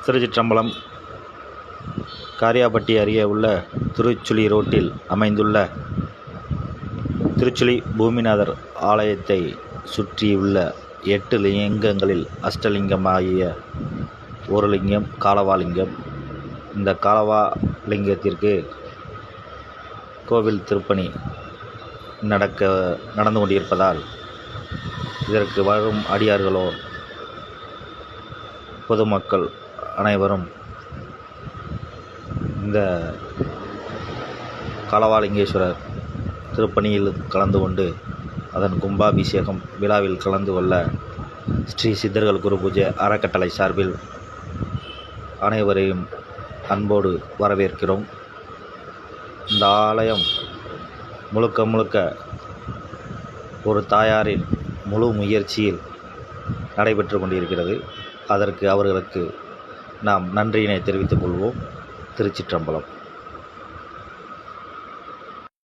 திருச்சிற்றம்பலம். காரியாபட்டி அருகே உள்ள திருச்சுழி ரோட்டில் அமைந்துள்ள திருச்சுழி பூமிநாதர் ஆலயத்தை சுற்றியுள்ள 8 லிங்கங்களில் அஷ்டலிங்கமாகிய ஒரு லிங்கம் காலவாலிங்கம். இந்த காலவாலிங்கத்திற்கு கோவில் திருப்பணி நடந்து கொண்டிருப்பதால் இதற்கு வரும் அடியார்களோ பொதுமக்கள் அனைவரும் இந்த காலவாலிங்கேஸ்வரர் திருப்பணியில் கலந்து கொண்டு அதன் கும்பாபிஷேகம் விழாவில் கலந்து கொள்ள ஸ்ரீ சித்தர்கள் குரு பூஜை அறக்கட்டளை சார்பில் அனைவரையும் அன்போடு வரவேற்கிறோம். இந்த ஆலயம் முழுக்க ஒரு தாயாரின் முழு முயற்சியில் நடைபெற்று கொண்டிருக்கிறது. அதற்கு அவர்களுக்கு நாம் நன்றியினை தெரிவித்துக் கொள்வோம். திருச்சிற்றம்பலம்.